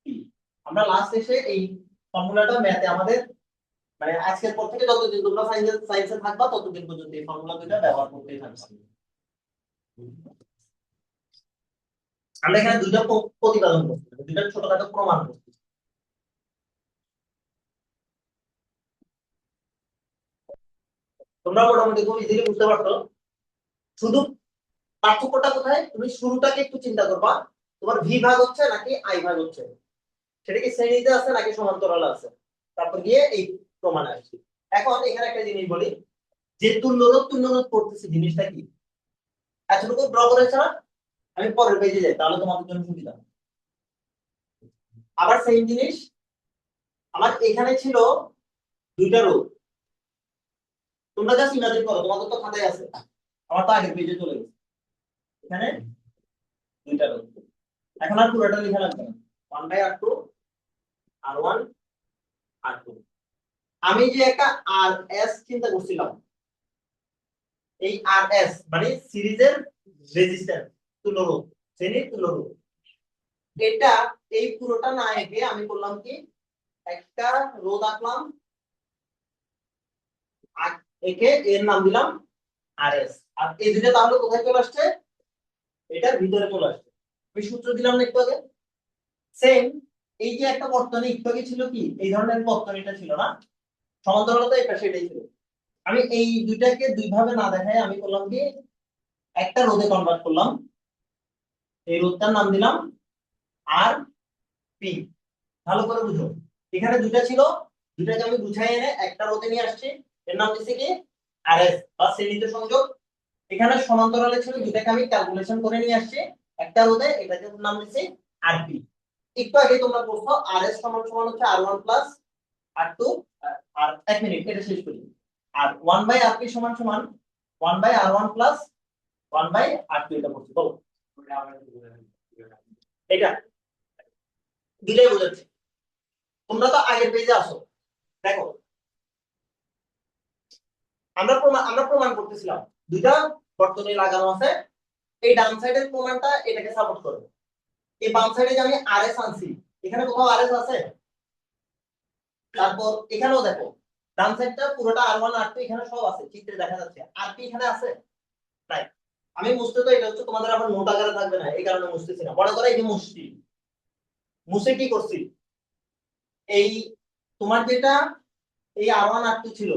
পি। আমরা লাস্ট এসে এই ফর্মুলাটা ম্যাথে আমাদের, মানে আজকের পর থেকে যতদিন তোমরা সায়েন্সে থাকবা ততদিন পর্যন্ত এই ফর্মুলা দুটো ব্যবহার করতেই থাকবা। আমরা এখানে দুইটা প্রতিপাদন করছি, দুইটা ছোটখাটো প্রমাণ করছি। তোমরা মোটামুটি খুব ইজিলি বুঝতে পারছো। শুধু পার্থক্যটা কোথায়, তুমি শুরুটাকে একটু চিন্তা করবা, তোমার ভি ভাগ হচ্ছে নাকি আই ভাগ হচ্ছে, সেটা কি শ্রেণীতে আছে নাকি সমান্তরালে আছে, তারপর গিয়ে এই প্রমাণে আসছি। এখন এখানে একটা জিনিস বলি, যে তুল্যরোধ করতেছি জিনিসটা কি, এতটুকু ড্র করেছে না, আমি পরের পেজে যাই তাহলে তোমাদের জন্য সুবিধা। আবার সেম জিনিস, আমার এখানে ছিল দুইটা রোধ, তোমরা জাস্ট ইমাজিন করো, তোমাদের তো খাতায় আছে, আমার তো আগের পেজে চলে গেছে, এখানে দুইটা রোধ। এখন আর পুরোটা লেখা লাগবে না, 1 বাই R2, R1, R2। আমি যে একটা আর এস চিন্তা করছিলাম, এই আর এস মানে সিরিজের রেজিস্ট্যান্স, তুল্যরোধ, শ্রেণীর তুল্যরোধ। এটা এই পুরোটা না এঁকে আমি করলাম কি, একটা রোধ আঁকলাম, একে এর নাম দিলাম আর এস। আর এই দুটো তাহলে কোথায় চলে আসছে, এটার ভিতরে চলে আসছে। আমি সূত্র দিলাম না একটু আগে, সেম এই যে একটা বর্তনী একটু আগে ছিল কি, এই ধরনের বর্তনীটা ছিল না, সমান্তরালতা এই পাশে এটাই ছিল। আমি এই দুইটাকে দুই ভাবে না দেখাই আমি করলাম কি একটা রোধে কনভার্ট করলাম। এই রোধটার নাম দিলাম আর পি। ভালো করে বুঝো, এখানে দুইটা ছিল, দুইটাকে আমি গুছাই এনে একটা রোধে নিয়ে আসছি, এর নাম দিচ্ছি কি আরএস বা শ্রেণীতে সংযোগ। এখানে সমান্তরালে ছিল, দুটাকে আমি ক্যালকুলেশন করে নিয়ে আসছি একটা রোধে, এটাকে নাম দিচ্ছি আরপি। একটু আগে তোমরা বলছো আরএস সমান সমান হচ্ছে আর1 প্লাস আর2। আর এক মিনিট এটা শেষ করি। আর 1 বাই আরপি সমান সমান 1 বাই আর1 প্লাস 1 বাই আর2। এটা বলছি, বলো ওটা আমরা একটু বলে দিই। এটা দিলেই বোঝাচ্ছি। তোমরা তো আগের পেজে আসো, দেখো আমরা প্রমাণ করতেছিলাম দুইটা বর্তনী লাগানো আছে, এই ডান সাইডের প্রমাণটা এটাকে সাপোর্ট করে। এই বাম সাইডে যে আমি আরএস আনছি, এখানে কোথাও আরএস আছে? তারপর এখানেও দেখো ডান সাইডটা পুরোটা আর1 আর2 এখানে সব আছে, চিত্রে দেখা যাচ্ছে। আরপি এখানে আছে নাই? আমি মুছতে তো এটা হচ্ছে তোমাদের আবার নোট আকারে থাকবে না, এই কারণে মুছতেছি না। মনে করো এই যে মুছছি, মুছে কি করছি, এই তোমার যেটা এই আর1 আর2 ছিল,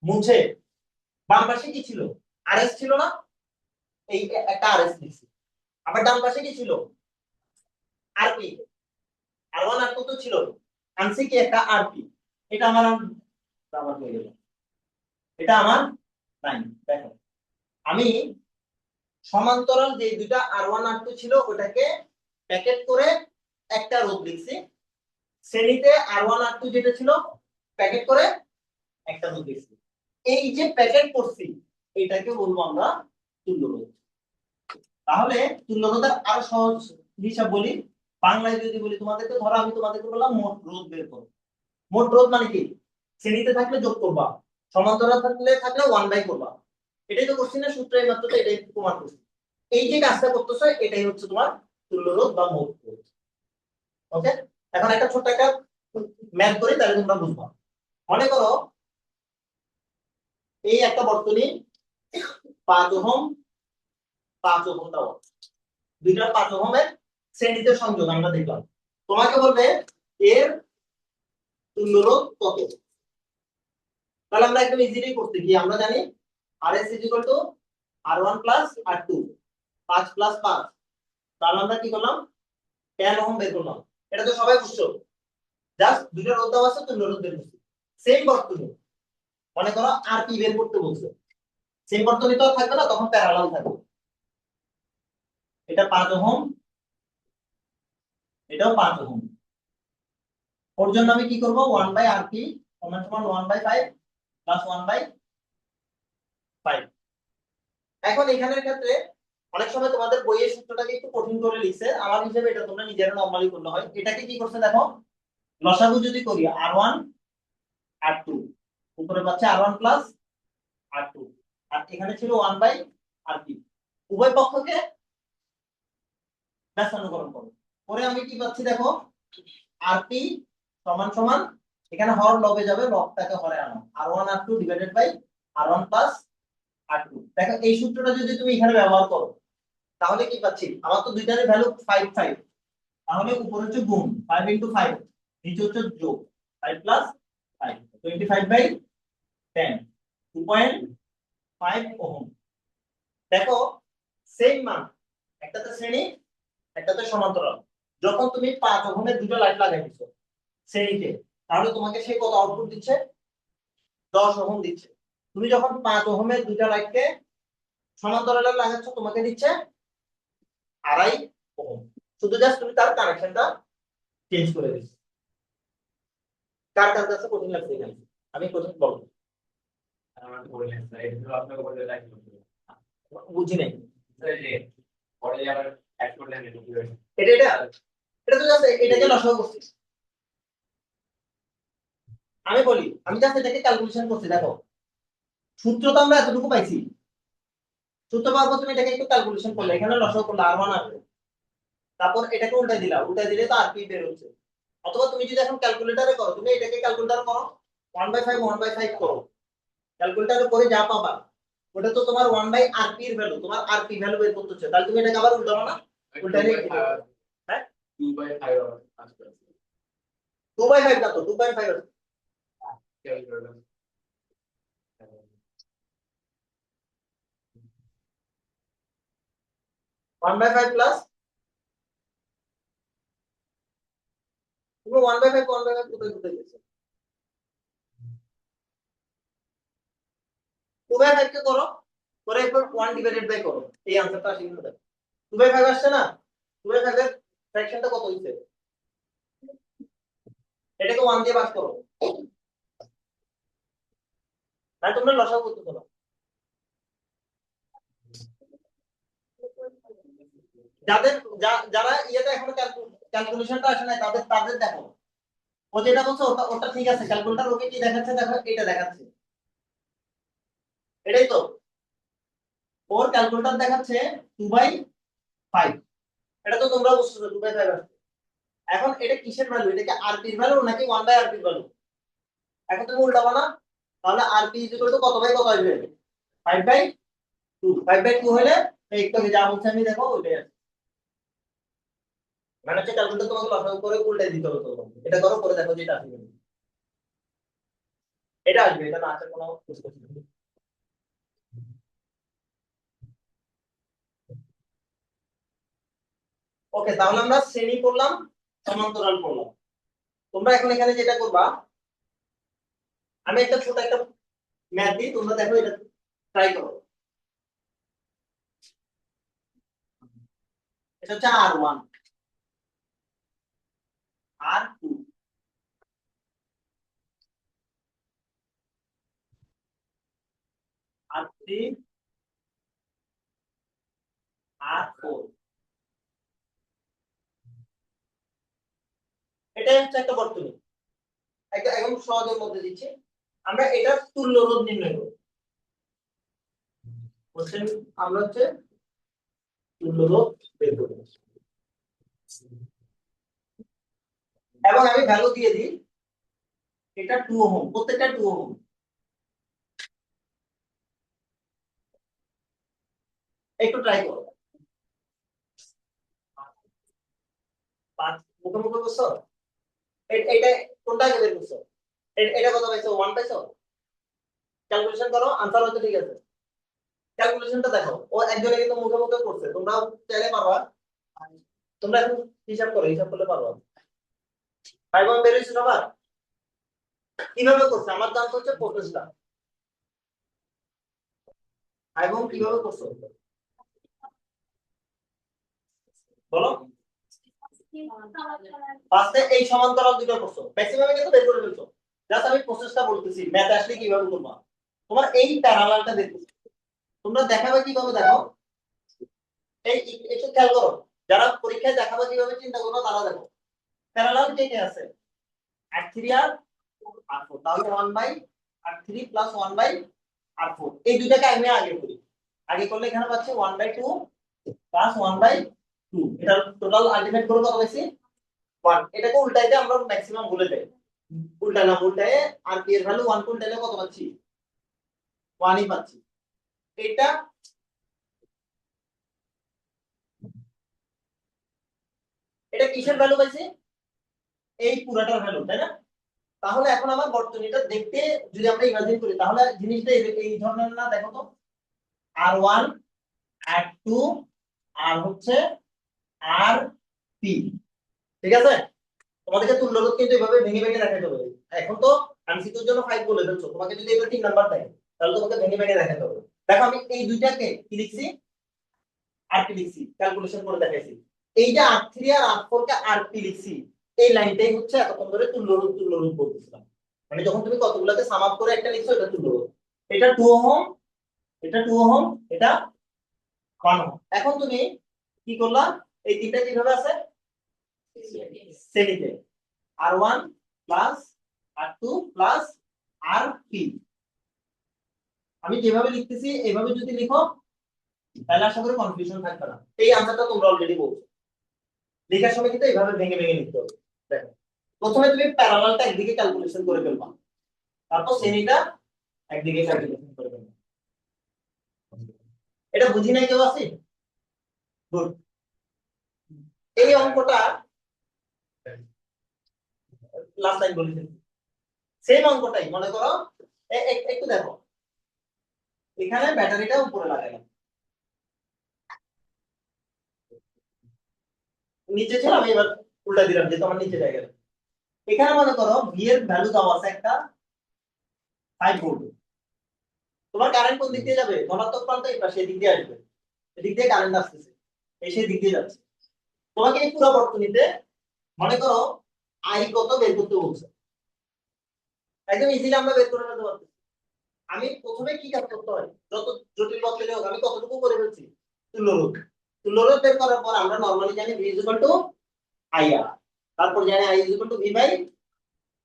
মুছে বাম পাশে কি ছিল, আরএস ছিল না? এই একটা আরএস লিখছি। আবার ডান পাশে কি ছিল, আরপি। আর1 আর2 তো ছিল, আনছি কি একটা আরপি। এটা আমার হয়ে গেল, এটা আমার নাই। দেখো আমি সমান্তরাল যে দুইটা আর1 আর2 ছিল ওটাকে প্যাকেট করে একটা রোধ লিখছি, শ্রেণীতে আর1 আর2 যেটা ছিল প্যাকেট করে একটা রোধ লিখছি। এই যে প্যাকেট করছি এটাকে বলবো আমরা তুল্য রোধ। তাহলে তুল্য রোধের আরো সহজ হিসাব বলি, বাংলায় যদি বলি তোমাদেরকে, ধরো আমি তোমাদেরকে বললাম মোট রোধ বের করো। মোট রোধ মানে কি, শ্রেণীতে থাকলে যোগ করবা, সমান্তরাল থাকলে 1 বাই করবা। এটাই তো করছি না সূত্র, এই মাত্র তো এটাই প্রমাণ করছি। এই যে কাজটা করতেছো এটাই হচ্ছে তোমার তুল্য রোধ বা মোট রোধ। ওকে, এখন একটা ছোট্ট একটা ম্যাথ করি তাহলে তোমরা বুঝবা। মনে করো এই একটা বর্তনী 5 ওহম 5 ওহম দাও, দুইটা 5 ওহমের শ্রেণীতে সংযোগ আমরা দেখলাম। তোমাকে বলবে এর তুল্য রোধ কত। তাহলে আমরা একদম ইজিলি করতে কি, আমরা জানি RS R1 plus R2, 5 plus 5। তাহলে আমরা কি করলাম 10 ওহম বের করলাম। এটা তো সবাই বুঝছো, জাস্ট দুইটা রোধ দেওয়া আছে, তুল্য রোধ বের করছি। সেম বর্তনী, মনে করো আরপি বের করতে বলছো, সেম বর্তনী তো আর থাকবে না, তখন প্যারালাল থাকবে। এটা 5 ওহম, এটাও 5 ওহম। ওর জন্য আমি কি করব, 1 বাই আরপি সমান সমান 1 বাই 5 প্লাস 1 বাই 5। এখন এখানের ক্ষেত্রে অনেক সময় তোমাদের বইয়ের সূত্রটাকে একটু কঠিন করে লিখছে, আমার হিসেবে এটা তোমরা নিজেরা নরমালি করলে হয়। এটাকে কি করছে দেখো, লসাগু যদি করি আর1 আর2, উপরে পাচ্ছে আর1 প্লাস আর2, আর এখানে ছিল 1 বাই আরপি। উভয় পক্ষকে ব্যস্তানুকরণ করো, পরে আমি কি পাচ্ছি দেখো, আরপি সমান সমান, এখানে হর লবে যাবে, লবটাকে হরে আনো, আর1 আর2 ডিভাইডেড বাই আর1 প্লাস আর2। দেখো এই সূত্রটা যদি তুমি এখানে ব্যবহার করো তাহলে কি পাচ্ছি, আমার তো দুইটারই ভ্যালু 5 5, তাহলে উপরে হচ্ছে গুণ 5 ইনটু 5, নিচে হচ্ছে যোগ 5 প্লাস 5, 25 বাই 10, 2.5 ওহম। দেখো সেম মান, একটাতে শ্রেণী একটাতে সমান্তরাল। যখন তুমি 5 ওহমের দুটো লাইট লাগাই দিছো শ্রেণীতে, তাহলে তোমাকে সে কত আউটপুট দিচ্ছে, 10 ওহম দিচ্ছে। তুমি যখন 5 ওহমের দুটো লাইটকে সমান্তরালে লাগাচ্ছ তোমাকে দিচ্ছে 2.5 ওহম। শুধু জাস্ট তুমি তার কানেকশনটা চেঞ্জ করে দিচ্ছ। কার কার কাছে কঠিন লাগছে এখানে, আমি কঠিন বলবো, আমরা তো বললেন স্যার এগুলো আপনাকে বলে রাখি বুঝি নাই। যে পরে আবার অ্যাড করলেন এটা কি হয়েছে এটা এটা এটা তো জাস্ট এটাকে লসাগু করছি। আমি বলি আমি জাস্ট এটাকে ক্যালকুলেশন করছি। দেখো সূত্র তো আমরা এতটুকু পাইছি, সূত্র পাওয়ার পর তুমি এটাকে একটু ক্যালকুলেশন করলে, এখানে লসাগু করলে আর1 আসবে, তারপর এটাকে উল্টাই দিলা, উল্টাই দিলে তো আরপি বের হচ্ছে। অথবা তুমি যদি এখন ক্যালকুলেটরে করো, তুমি এটাকে ক্যালকুলেটরে করো 1/5 1/5 করো, ক্যালকুলেটরে করে যা পাবা ওটা তো তোমার 1 বাই আরপি এর ভ্যালু, তোমার আরপি ভ্যালু বের করতে হচ্ছে। তাহলে তুমি এটাকে আবার উল্টাবো না, উল্টালে হ্যাঁ 2/5 আসবে 2/5 না তো 2.5 আছে। 1/5 প্লাস তুমি 1/5 1/5 কোথায় গেছে 2/5 কে করো করে এরপর 1 ডিভাইডেড বাই করো এই आंसरটা আসে কিন্তু দেখো 2/5 আসছে না 2/5 এর ফ্র্যাকশনটা কত হইছে এটাকে 1 দিয়ে ভাগ করো না তোমরা লসাগু করতে না যাদের যারা ইয়েটা এখনো ক্যালকুলেশনটা আসে না তাদের তাদের দেখো ও যেটা বলছো ওটা ওটা ঠিক আছে ক্যালকুলেটর ওকে কি দেখাচ্ছে দেখো এটা দেখাচ্ছে এটাই তো ওর ক্যালকুলেটর দেখাচ্ছে 2/5 এটা তো তোমরা বুঝছো 2/5 আসছে এখন এটা কিসের ভ্যালু এটা কি আরপি এর ভ্যালু নাকি 1/rp এর ভ্যালু এখন তুমি উল্টাবা না তাহলে আরপি কত বাই কত আসবে 5/2 5/2 হলে একটু আগে যা বলছি আমি দেখো ওইটাই আছে মানে হচ্ছে ক্যালকুলেটর তোমাকে লসাগু করে উল্টাই দিতে হবে তোমাকে এটা করো করে দেখো যেটা আসবে এটা আসবে এটা না আসার কোনো কিছু নেই ওকে তাহলে আমরা শ্রেণী করলাম সমান্তরাল করলাম তোমরা এখন এখানে যেটা করবা আমি একটা ছোট একটা ম্যাথ দিই তোমরা দেখো এটা ট্রাই করো এটা হচ্ছে R1 R2 R3 R4 এটা হচ্ছে একটা বর্তনী একটা একদম সহজের মধ্যে দিচ্ছি আমরা এটা তুল্য রোধ নির্ণয় করব কোশ্চেন আমরা হচ্ছে তুল্য রোধ বের করব এবং আমি ভ্যালু দিয়ে দিই এটা 2 ওহম প্রত্যেকটা 2 ওহম একটু ট্রাই করো 5 মুখে মুখে বলছো এটা কোনটা আগে বের করছো এটা কত পাইছো 1 পাইছো ক্যালকুলেশন করো আনসার হয়তো ঠিক আছে ক্যালকুলেশনটা দেখো ও একজনে কিন্তু মুখে মুখে করছে তোমরা চাইলে পারবা তোমরা এখন হিসাব করো হিসাব করলে পারবা 5 বের হইছে সবার কিভাবে করছে আমার দাম হচ্ছে 25টা 5 কিভাবে করছো বলো ফার্স্টে এই সমান্তরাল দুটো করছো ম্যাক্সিমামে কিন্তু বের করে ফেলছো জাস্ট আমি প্রসেসটা বলতেছি ম্যাথ আসলে কিভাবে করবা তোমার এই প্যারালালটা দেখো তোমরা দেখাবে কিভাবে দেখো এই একটু খেয়াল করো যারা পরীক্ষায় দেখাবে কিভাবে চিন্তা করবে তারা দেখো প্যারালাল কে কে আছে r3 আর r4 তাহলে 1/r3 প্লাস 1/r4 এই দুটাকে আমি আগে করি আগে করলে এখানে পাচ্ছি 1/2 প্লাস 1/2 এটা টোটাল আলটিমেট করে কত পাইছি 1 এটাকে উল্টাইতে আমরা ম্যাক্সিমাম ভুলে যাই উল্টালাম উল্টায় আর পি এর ভ্যালু 1 উল্টাইলে কত পাচ্ছি 1 ই পাচ্ছি এটা এটা কিসের ভ্যালু পাইছি এই পুরাটার ভ্যালু তাই না তাহলে এখন আমার বর্তনীটা দেখতে যদি আমরা ইমাজিন করি তাহলে জিনিসটা এই ধরনের না দেখো তো R1 R2 আর হচ্ছে RP ঠিক আছে তোমাদেরকে তুল্য রোধ কিন্তু এভাবে ভেঙে ভেঙে দেখাতে হবে এখন তো এমসিকিউর জন্য 5 বলে দিচ্ছ তোমাকে যদি এটা 3 নাম্বার দেয় তাহলে তোমাকে ভেঙে ভেঙে দেখাতে হবে দেখো আমি এই দুইটাকে কি লিখছি আরপি লিখছি ক্যালকুলেশন করে দেখাইছি এই যে R3 আর R4 কে আরপি লিখছি এই লাইনটাই হচ্ছে এতক্ষণ ধরে তুল্য রোধ বলতেছিলাম মানে যখন তুমি কতগুলোকে সাম আপ করে একটা লিখছো এটা তুল্য রোধ এটা 2 ওহম এটা 2 ওহম এটা 1 ওহম এখন তুমি কি করলা এই তিনটা কিভাবে আছে শ্রেণীতে R1 plus R2 plus RP আমি যেভাবে লিখতেছি এইভাবে যদি লিখো তাহলে আশা করি কনফিউশন থাকবে না এই আনসারটা তোমরা অলরেডি বলছো লেখার সময় কিন্তু এইভাবে ভেঙে ভেঙে লিখতে হবে দেখো প্রথমে তুমি প্যারালালটা একদিকে ক্যালকুলেশন করে ফেলবা তারপর শ্রেণীটা একদিকে ক্যালকুলেশন করে ফেলবা এটা বুঝি নাই কেউ আছে গুড এই অঙ্কটা লাস্ট লাইন বলেছি সেম অঙ্কটাই মনে করো একটু দেখো এখানে ব্যাটারিটা উপরে লাগাইলাম নিচে ছিল, আমি এবার উল্টা দিলাম যেহেতু আমার নিচে জায়গা। এখানে মনে করো ভি এর ভ্যালু দেওয়া আছে একটা 5 ভোল্ট। তোমার কারেন্ট কোন দিক দিয়ে যাবে? ধনাত্মক প্রান্ত এই পাশে, এদিক দিয়ে আসবে, এদিক দিয়ে কারেন্ট আসতেছে, এসে দিক দিয়ে যাচ্ছে। তোমাকে এই পুরো বর্তনীতে মনে করো আই কত বের করতে বলছে, একদম ইজিলি আমরা বের করে ফেলতে পারতেছি। আমি প্রথমে কি কাজ করতে হয়, যত জটিল বর্তনী হোক আমি কতটুকু করে ফেলছি, তুল্যরোধ। তুল্যরোধ বের করার পর আমরা নরমালি জানি V equal to I R, তারপর জানি I equal to V by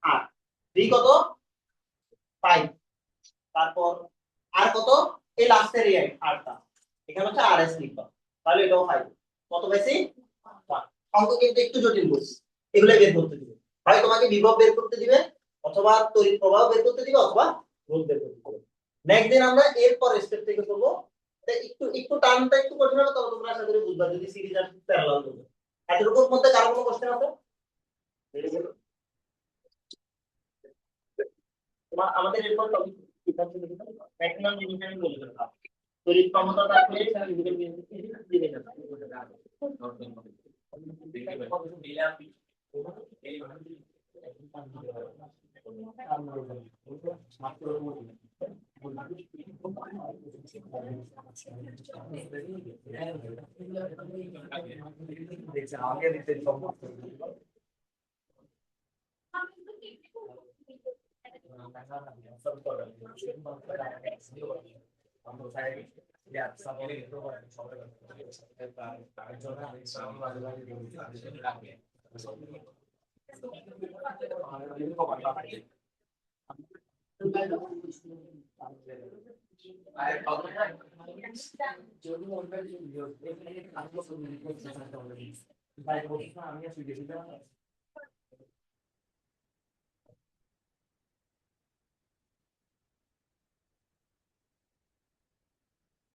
R. V কত? 5। তারপর আর কত? এই লাস্টের এই আরটা, এখানে হচ্ছে আর এস লিখবা, তাহলে এটাও 5। কত পাইছি? 5। অঙ্ক কিন্তু একটু জটিল বলছি, এগুলো বের করতে দিবে, হয় তোমাকে বিভব বের করতে দিবে, অথবা তড়িৎ প্রবাহ বের করতে দিবে, অথবা রোধ বের করতে দিবে। নেক্সট দিন আমরা এর পর স্টেপ থেকে করবো। একটু একটু টার্মটা একটু কঠিন হবে, তবে তোমরা আশা করি বুঝবা যদি সিরিজ আর প্যারালাল করবে। এতটুকুর মধ্যে কারো কোনো কোশ্চেন আছে? তোমার আমাদের এরপর টপিক ম্যাক্সিমাম জিনিস আমি বলে দিলাম। তড়িৎ ক্ষমতা থাকলে দিবে না।